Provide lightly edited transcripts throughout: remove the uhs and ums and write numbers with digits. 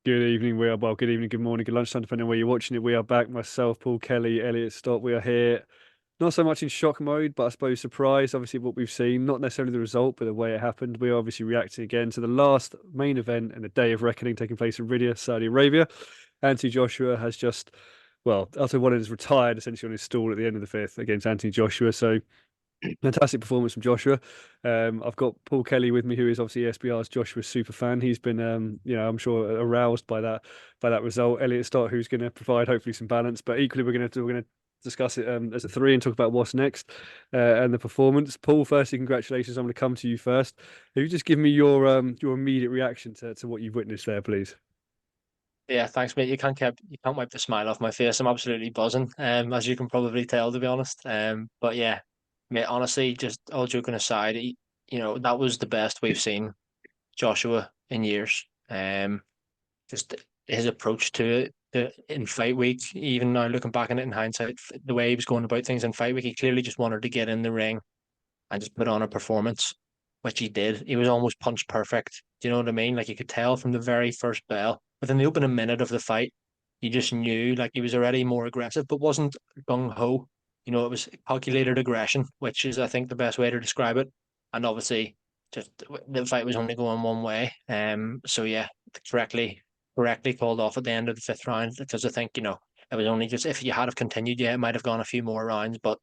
Good evening. Good evening, good morning, good lunchtime, depending on where you're watching it. We are back. Myself, Paul Kelly, Elliot Stott. We are here. Not so much in shock mode, but I suppose surprised, obviously, what we've seen. Not necessarily the result, but the way it happened. We are obviously reacting again to the last main event and the day of reckoning taking place in Riyadh, Saudi Arabia. Anthony Joshua has just, Otto Wallin has retired essentially on his stool at the end of the fifth against Anthony Joshua. So fantastic performance from Joshua. I've got Paul Kelly with me, who is obviously SBR's Joshua super fan. He's been, I'm sure, aroused by that result. Elliot Stott, who's going to provide hopefully some balance, but equally we're going to discuss it as a three and talk about what's next and the performance. Paul, firstly, congratulations. I'm going to come to you first. If you just give me your immediate reaction to what you've witnessed there, please. Yeah, thanks, mate. You can't wipe the smile off my face. I'm absolutely buzzing, as you can probably tell, to be honest. But yeah, mate, honestly, just all joking aside, that was the best we've seen Joshua in years. Just his approach to it in fight week, even now looking back on it in hindsight, the way he was going about things in fight week, he clearly just wanted to get in the ring and just put on a performance, which he did. He was almost punch perfect. Do you know what I mean? Like you could tell from the very first bell, within the opening minute of the fight, you just knew like he was already more aggressive, but wasn't gung ho. It was calculated aggression, which is, I think, the best way to describe it. And obviously, just the fight was only going one way. So yeah, correctly called off at the end of the fifth round because I think it was only just if you had have continued, yeah, it might have gone a few more rounds, but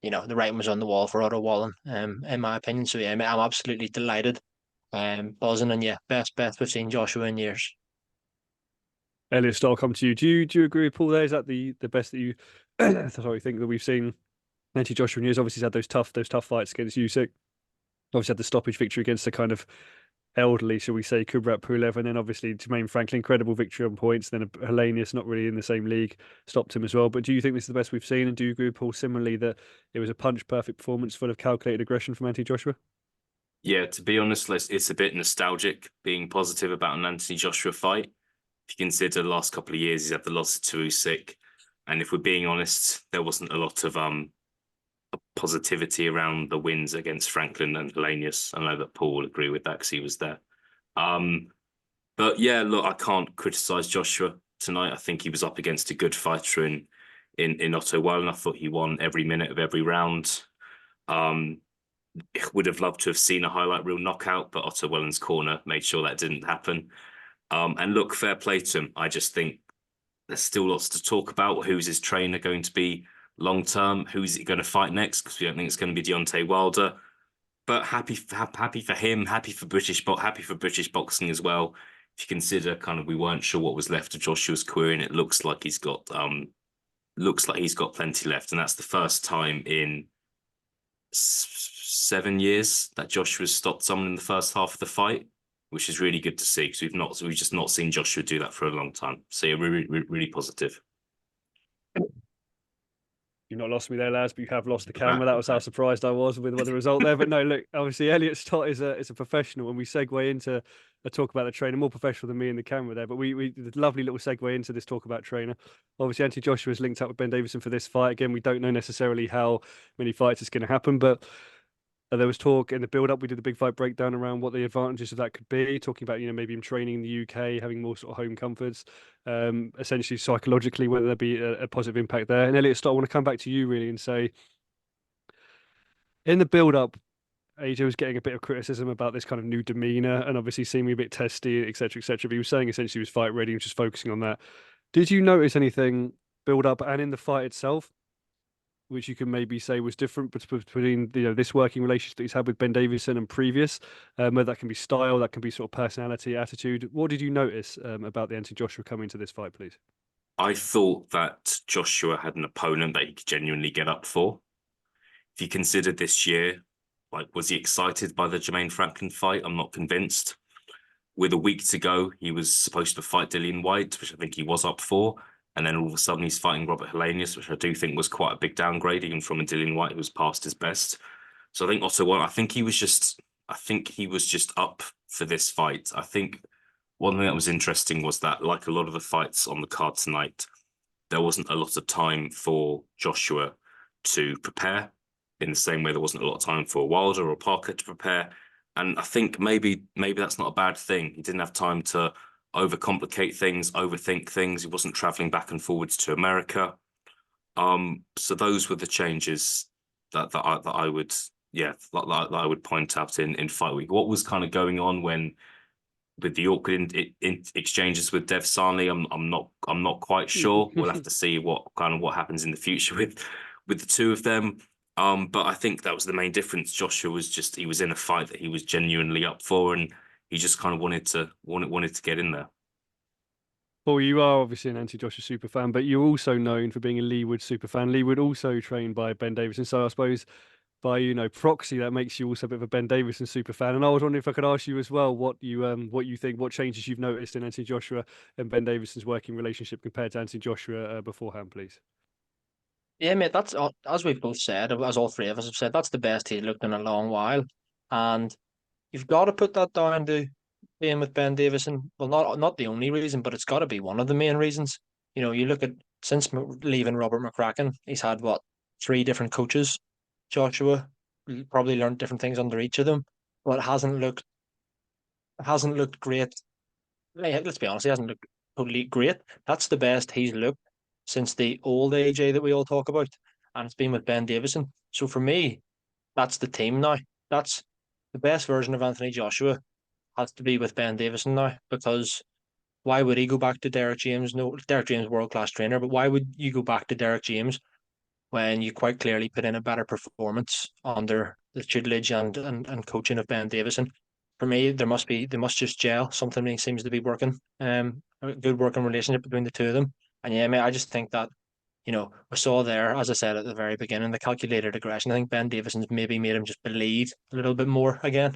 the writing was on the wall for Otto Wallin, in my opinion. So yeah, mate, I'm absolutely delighted, buzzing, and yeah, best we've seen Joshua in years. Elliot Stott, I'll come to you. Do you agree with Paul there? Is that the best that you sorry think that we've seen Anthony Joshua in years? Obviously, he's had those tough fights against Usyk. Obviously, had the stoppage victory against the kind of elderly, shall we say, Kubrat Pulev, and then obviously Jermaine Franklin, incredible victory on points. Then Hellenius, not really in the same league, stopped him as well. But do you think this is the best we've seen? And do you agree with Paul similarly that it was a punch perfect performance full of calculated aggression from Anthony Joshua? Yeah, to be honest, it's a bit nostalgic being positive about an Anthony Joshua fight. If you consider the last couple of years, he's had the loss to Usyk, and if we're being honest, there wasn't a lot of positivity around the wins against Franklin and Hellenius. I know that Paul will agree with that because he was there. Um, but yeah, look, I can't criticize Joshua tonight. I think he was up against a good fighter in Otto Wallin. I thought he won every minute of every round. Um, would have loved to have seen a highlight reel knockout, but Otto Wellin's corner made sure that didn't happen. And look, fair play to him. I just think there's still lots to talk about. Who's his trainer going to be long term? Who's he going to fight next? Because we don't think it's going to be Deontay Wilder. But happy for him. Happy for British boxing as well. If you consider, kind of, we weren't sure what was left of Joshua's career, and it looks like he's got plenty left, and that's the first time in 7 years that Joshua's stopped someone in the first half of the fight, which is really good to see because we've just not seen Joshua do that for a long time. So yeah, really positive. You've not lost me there, lads, but you have lost the camera. That was how surprised I was with the result there. But no, look, obviously Elliot Stott is a professional, and we segue into a talk about the trainer, more professional than me in the camera there. But we did a lovely little segue into this talk about trainer. Obviously, Anthony Joshua is linked up with Ben Davison for this fight. Again, we don't know necessarily how many fights it's going to happen, but there was talk in the build-up. We did the big fight breakdown around what the advantages of that could be, talking about maybe him training in the UK, having more sort of home comforts, essentially psychologically, whether there be a positive impact there. And Elliot Stott, I want to come back to you really and say, in the build-up, AJ was getting a bit of criticism about this kind of new demeanor and obviously seeming a bit testy, etc., etc. But he was saying essentially he was fight ready and just focusing on that. Did you notice anything build up and in the fight itself which you can maybe say was different between this working relationship that he's had with Ben Davison and previous? Whether that can be style, that can be sort of personality, attitude. What did you notice about the Anthony Joshua coming to this fight, please? I thought that Joshua had an opponent that he could genuinely get up for. If you consider this year, like, was he excited by the Jermaine Franklin fight? I'm not convinced. With a week to go, he was supposed to fight Dillian White, which I think he was up for. And then all of a sudden he's fighting Robert Helenius, which I do think was quite a big downgrade, even from a Dillian White who was past his best. So I think I think he was just up for this fight. I think one thing that was interesting was that, like a lot of the fights on the card tonight, there wasn't a lot of time for Joshua to prepare, in the same way there wasn't a lot of time for Wilder or Parker to prepare. And I think maybe that's not a bad thing. He didn't have time to overcomplicate things, overthink things. He wasn't traveling back and forwards to America. So those were the changes that I would that I would point out in fight week. What was kind of going on when with the awkward in exchanges with Dev Sarney? I'm not quite sure. We'll have to see what happens in the future with the two of them. But I think that was the main difference. Joshua was he was in a fight that he was genuinely up for, and he just kind of wanted to get in there. Well, you are obviously an anti-Joshua super fan, but you're also known for being a Lee Wood super fan. Lee Wood also trained by Ben Davison, so I suppose by proxy that makes you also a bit of a Ben Davison super fan. And I was wondering if I could ask you as well what you think, what changes you've noticed in Anthony Joshua and Ben Davison's working relationship compared to Anthony Joshua beforehand, please. Yeah, mate, that's as we've both said, as all three of us have said, that's the best he's looked in a long while. And you've got to put that down to being with Ben Davison. Well, not the only reason, but it's got to be one of the main reasons. You look at since leaving Robert McCracken, he's had what, three different coaches. Joshua probably learned different things under each of them, but it hasn't looked great. Let's be honest, he hasn't looked totally great. That's the best he's looked since the old AJ that we all talk about, and it's been with Ben Davison. So for me, that's the team now. That's the best version of Anthony Joshua has to be with Ben Davison now, because why would he go back to Derek James? No, Derek James, world class trainer, but why would you go back to Derek James when you quite clearly put in a better performance under the tutelage and coaching of Ben Davison? For me, they must just gel. Something seems to be working. A good working relationship between the two of them. And yeah, mate, I just think that we saw there, as I said at the very beginning, the calculated aggression. I think Ben Davison's maybe made him just believe a little bit more again.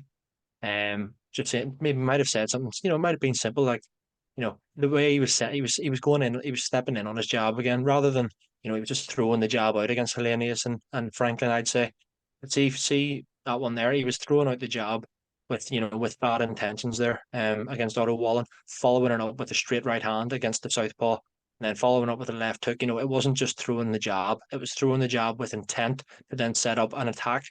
Just saying, maybe might have said something. It might have been simple, like the way he was set, he was going in, he was stepping in on his jab again, rather than he was just throwing the jab out against Hellenius and Franklin. I'd say, but see that one there, he was throwing out the jab with bad intentions there, against Otto Wallin, following it up with a straight right hand against the southpaw. And then following up with a left hook, it wasn't just throwing the jab; it was throwing the jab with intent to then set up an attack,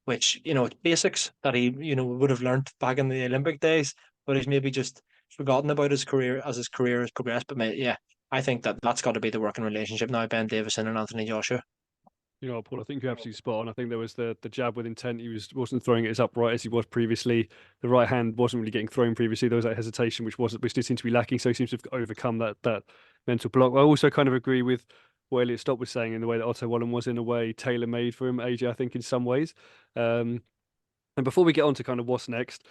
which it's basics that he would have learned back in the Olympic days, but he's maybe just forgotten about his career as his career has progressed. But mate, yeah, I think that's got to be the working relationship now, Ben Davison and Anthony Joshua. Paul, I think you're absolutely spot on. I think there was the jab with intent. He wasn't throwing it as upright as he was previously. The right hand wasn't really getting thrown previously. There was that hesitation, which did seem to be lacking. So he seems to have overcome that mental block. I also kind of agree with what Elliot Stott was saying in the way that Otto Wallin was in a way tailor made for him, AJ. I think in some ways. And before we get on to kind of what's next,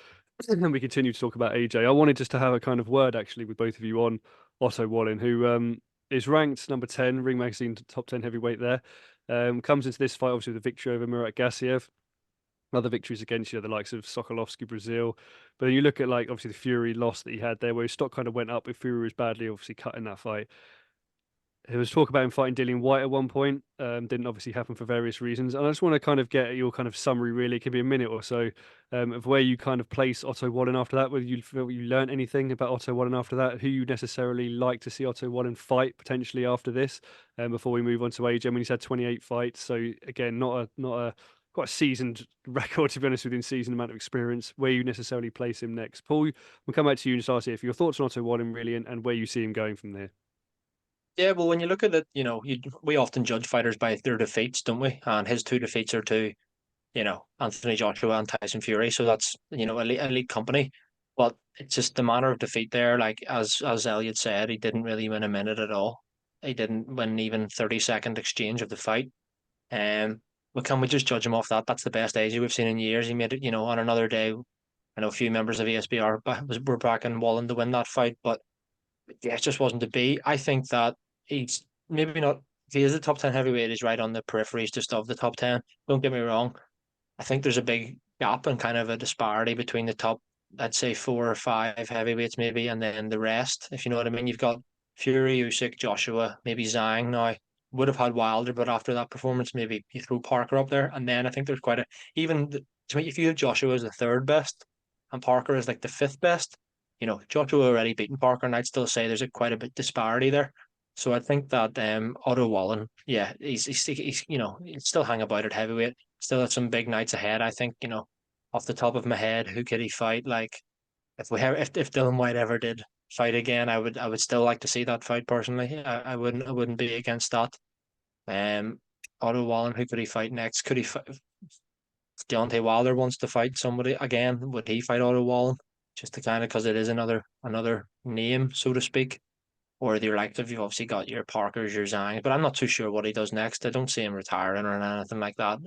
and we continue to talk about AJ, I wanted just to have a kind of word actually with both of you on Otto Wallin, who is ranked number 10, Ring Magazine top 10 heavyweight there. Comes into this fight obviously with a victory over Murat Gassiev. Other victories against the likes of Sokolovsky, Brazil. But then you look at like obviously the Fury loss that he had there, where his stock kind of went up, but Fury was badly obviously cut in that fight. There was talk about him fighting Dillian White at one point. Didn't obviously happen for various reasons. And I just want to kind of get your kind of summary, really. It can be a minute or so, of where you kind of place Otto Wallin after that. Whether you feel you learned anything about Otto Wallin after that, who you necessarily like to see Otto Wallin fight potentially after this, before we move on to AJ. I mean, he's had 28 fights, so again, not a quite a seasoned record, to be honest, within seasoned amount of experience. Where you necessarily place him next, Paul? We'll come back to you and just ask you for your thoughts on Otto Wallin, really, and where you see him going from there. Yeah, well, when you look at it, we often judge fighters by their defeats, don't we? And his two defeats are to Anthony Joshua and Tyson Fury. So that's, elite company. But it's just the manner of defeat there. Like as Elliot said, he didn't really win a minute at all. He didn't win even 30-second exchange of the fight. But can we just judge him off that? That's the best AJ we've seen in years. He made it, on another day. I know a few members of ESBR were back in Wallin to win that fight, but yeah, it just wasn't to be. I think that he's maybe not. If he is the top 10 heavyweight, he's right on the peripheries just of the top 10. Don't get me wrong. I think there's a big gap and kind of a disparity between the top, I'd say 4 or 5 heavyweights maybe, and then the rest, if you know what I mean. You've got Fury, Usyk, Joshua, maybe Zhang now. Would have had Wilder, but after that performance, maybe you throw Parker up there. And then I think there's quite a, even to me, if you have Joshua as the third best and Parker as like the fifth best, Joshua already beaten Parker, and I'd still say there's quite a bit disparity there. So I think that Otto Wallin, yeah, he's still hang about at heavyweight. Still had some big nights ahead. I think, off the top of my head, who could he fight? Like if Dylan White ever did fight again, I would still like to see that fight personally. I wouldn't be against that. Otto Wallin, who could he fight next? Could he fight if Deontay Wilder wants to fight somebody again? Would he fight Otto Wallin? Just to kind of because it is another name, so to speak. Or the elective, you've obviously got your Parkers, your Zhang, but I'm not too sure what he does next. I don't see him retiring or anything like that.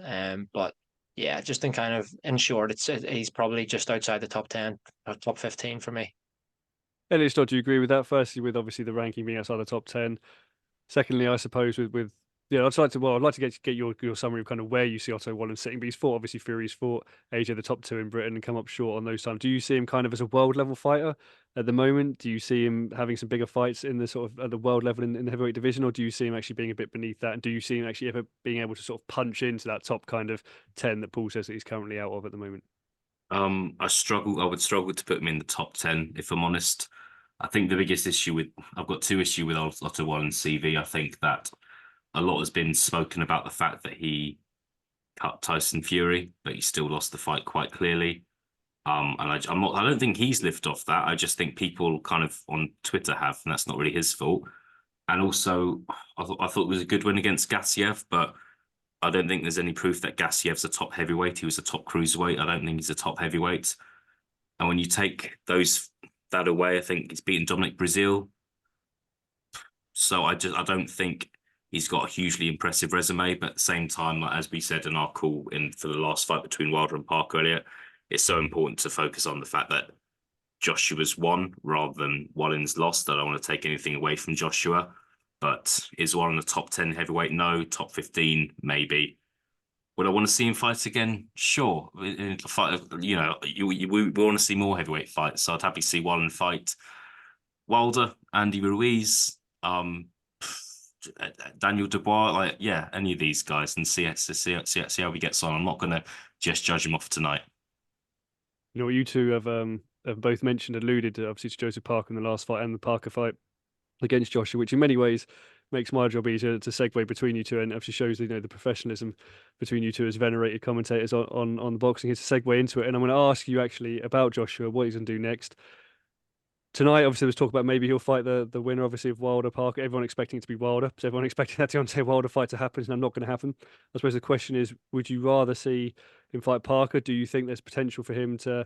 But yeah, just in kind of in short, he's probably just outside the top 10 or top 15 for me. Elliot, do you agree with that? Firstly, with obviously the ranking being outside the top 10. Secondly, I suppose with yeah, I'd like to get your summary of kind of where you see Otto Wallin sitting. But he's fought obviously Fury's fought AJ the top two in Britain and come up short on those times. Do you see him kind of as a world level fighter at the moment? Do you see him having some bigger fights in the sort of at the world level in the heavyweight division, or do you see him actually being a bit beneath that? And do you see him actually ever being able to sort of punch into that top kind of 10 that Paul says that he's currently out of at the moment? I would struggle to put him in the top 10 if I'm honest. I think the biggest issue with I've got two issues with Otto Wallin's CV. I think that a lot has been spoken about the fact that he cut Tyson Fury, but he still lost the fight quite clearly. And I'm not. I don't think he's lived off that. I just think people kind of on Twitter have, and that's not really his fault. And also, I thought it was a good win against Gassiev, but I don't think there's any proof that Gassiev's a top heavyweight. He was a top cruiserweight. I don't think he's a top heavyweight. And when you take that away, I think he's beaten Dominic Brazil. So I don't think he's got a hugely impressive resume. But at the same time, like, as we said in our call in for the last fight between Wilder and Parker earlier, it's so important to focus on the fact that Joshua's won rather than Wallin's lost. I don't want to take anything away from Joshua, but is Wallin the top 10 heavyweight? No. Top 15, maybe. Would I want to see him fight again? Sure. We want to see more heavyweight fights. So I'd happy to see Wallin fight Wilder, Andy Ruiz, Daniel Dubois, like any of these guys, and see how he gets on. I'm not going to just judge him off tonight. You know what you two have both mentioned, alluded to, obviously to Joseph Parker in the last fight and the Parker fight against Joshua, which in many ways makes my job easier to segue between you two, and obviously shows the professionalism between you two as venerated commentators on the boxing. Here's a segue into it, and I'm going to ask you actually about Joshua, what he's going to do next. Tonight, obviously, there was talk about maybe he'll fight the winner, obviously, of Wilder Parker. Everyone expecting it to be Wilder. So everyone expecting that Deontay Wilder fight to happen, and not going to happen. I suppose the question is, would you rather see him fight Parker? Do you think there's potential for him to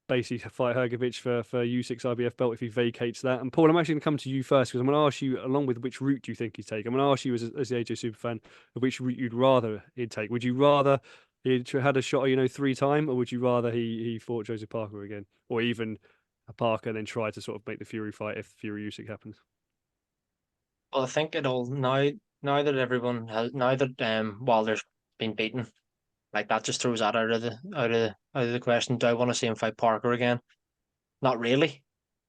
basically fight Hrgovic for Usyk's IBF belt if he vacates that? And Paul, I'm actually going to come to you first because I'm going to ask you, along with which route do you think he'd take? I'm going to ask you as the AJ superfan, of which route you'd rather he'd take. Would you rather he had a shot, 3-time, or would you rather he fought Joseph Parker again, or even a Parker and then try to sort of make the Fury fight if Fury Usyk happens? Well, I think it'll now that everyone has now that Wilder's been beaten, like that just throws that out of the question. Do I want to see him fight Parker again? Not really,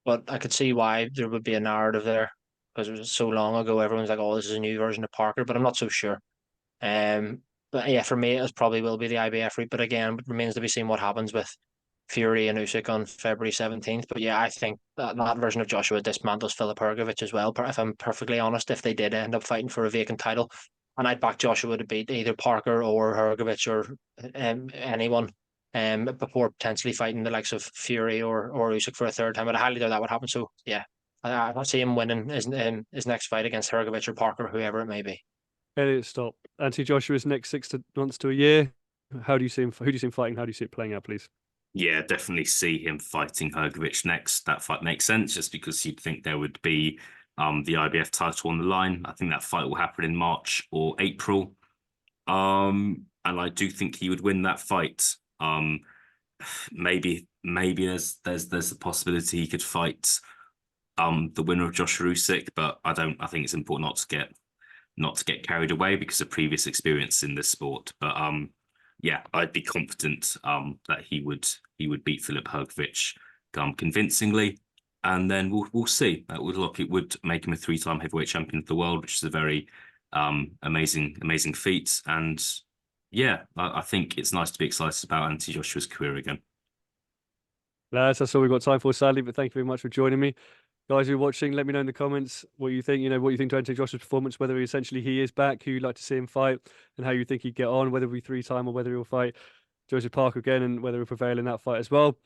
but I could see why there would be a narrative there because it was so long ago. Everyone's like, "Oh, this is a new version of Parker," but I'm not so sure. But yeah, for me, it probably will be the IBF route. But again, it remains to be seen what happens with Fury and Usyk on February 17th. But yeah, I think that version of Joshua dismantles Filip Hrgovic as well. If I'm perfectly honest, if they did end up fighting for a vacant title, and I'd back Joshua to beat either Parker or Hrgovic or anyone, before potentially fighting the likes of Fury or Usyk for a third time. But I highly doubt that would happen. So yeah, I see him winning his next fight against Hrgovic or Parker, whoever it may be. Elliot, stop. Anthony Joshua's next 6 months to a year. How do you see him? Who do you see him fighting? How do you see it playing out, please? Yeah, definitely see him fighting Hrgovic next. That fight makes sense just because you'd think there would be the IBF title on the line. I think that fight will happen in March or April. And I do think he would win that fight. Maybe there's the possibility he could fight the winner of Joshua Usyk, but I think it's important not to get carried away because of previous experience in this sport. But yeah, I'd be confident that he would beat Filip Hrgovic convincingly, and then we'll see. It would make him a 3-time heavyweight champion of the world, which is a very amazing feat. And yeah, I think it's nice to be excited about Anthony Joshua's career again. Lads, that's all we've got time for, sadly, but thank you very much for joining me. Guys who are watching, let me know in the comments what you think. What you think to Anthony Joshua's performance, whether he is back, who you'd like to see him fight, and how you think he'd get on, whether it be 3-time or whether he'll fight Joseph Parker again, and whether he'll prevail in that fight as well.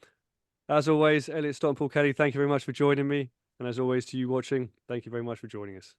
As always, Elliot Stott and Paul Kelly, thank you very much for joining me. And as always, to you watching, thank you very much for joining us.